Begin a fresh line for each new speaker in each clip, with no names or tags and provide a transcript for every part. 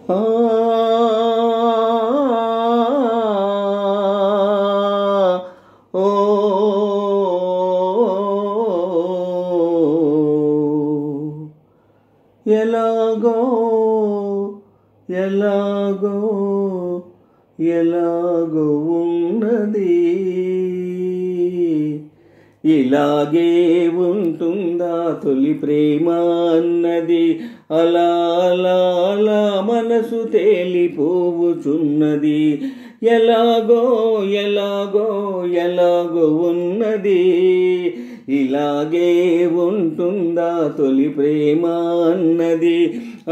ఆ ఓ ఎలాగో ఎలాగో ఎలాగో ఉన్నది, ఇలాగే ఉంటుందా తొలి ప్రేమ అన్నది. అలా అలా అలా మనసు తేలిపోవుచున్నది, ఎలాగో ఎలాగో ఎలాగో ఉన్నది, ఇలాగే ఉంటుందా తొలి ప్రేమ అన్నది.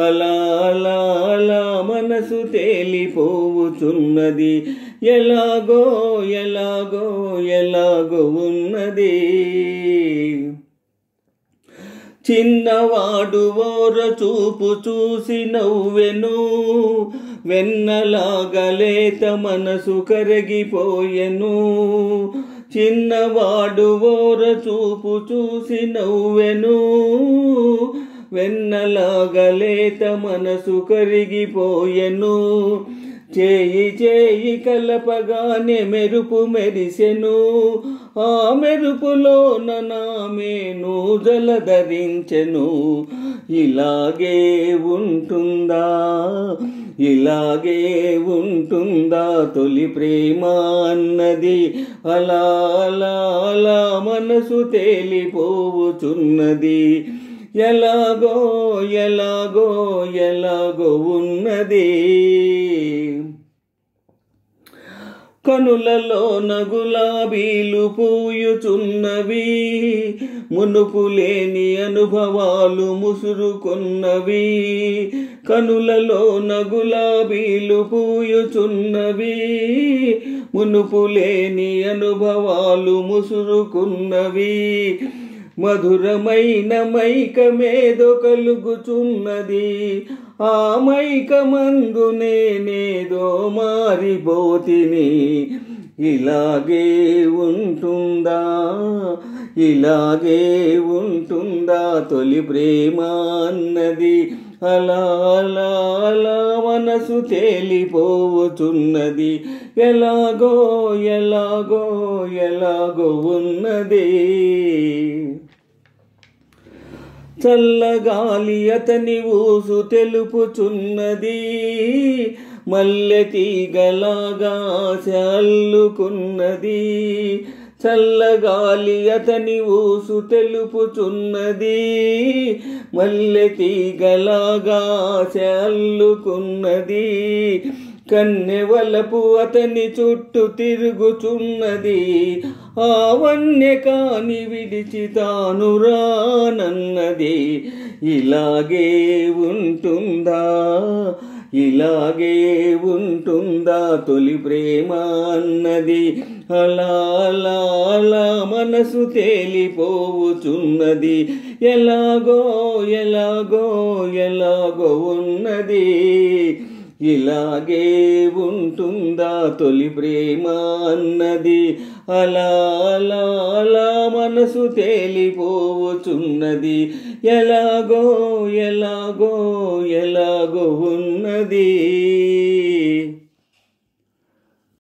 అలా అలా అలా మనసు తేలిపోవుచున్నది, ఎలాగో ఎలాగో ఎలాగో ఉన్నది. చిన్నవాడు ఓర చూపు చూసి నవ్వెను, వెన్నలాగలేత మనసు కరిగిపోయెను. చిన్నవాడు ఓర చూపు చూసి నవ్వెను, వెన్నలాగలేత మనసు కరిగిపోయెను. చేయి చేయి కలపగానే మెరుపు మెరిసెను, ఆ మెరుపులోన నామేను జలధరించెను. ఇలాగే ఉంటుందా, ఇలాగే ఉంటుందా తొలి ప్రేమ అన్నది. అలా అలా అలా మనసు తేలిపోవుచున్నది, ఎలాగో ఎలాగో ఎలాగో ఉన్నది. కనులలోన గులాబీలు పూయుచున్నవి, మునుపు లేని అనుభవాలు ముసురుకున్నవి. కనులలోన గులాబీలు పూయుచున్నవి, మునుపు లేని అనుభవాలు ముసురుకున్నవి. మధురమైన మైకమేదో కలుగుచున్నది, ఆ మైకమందు నేనేదో మారిపోతిని. ఇలాగే ఉంటుందా, ఇలాగే ఉంటుందా తొలి ప్రేమ అన్నది. అలా అలా అలా మనసు తేలిపోవుచున్నది, ఎలాగో ఎలాగో ఎలాగో ఉన్నది. చల్లగాలి అతని ఊసు తెలుపుచున్నది, మల్లె తీగలాగా ఆశ అల్లుకున్నది. చల్లగాలి అతని ఊసు తెలుపుచున్నది, మల్లె తీగలాగా ఆశ అల్లుకున్నది. కన్నెవలపు అతని చుట్టూ తిరుగుచున్నది, ఆ వన్య కాని విడిచి తాను రానన్నది. ఇలాగే ఉంటుందా, ఇలాగే ఉంటుందా తొలి ప్రేమ అన్నది. అలా అలా అలా మనసు తేలిపోవుచున్నది, ఎలాగో ఎలాగో ఎలాగో ఉన్నది. ఇలాగే ఉంటుందా తొలి ప్రేమ అన్నది. అలా అలా అలా మనసు తేలిపోవుచున్నది, ఎలాగో ఎలాగో ఎలాగో ఉన్నది.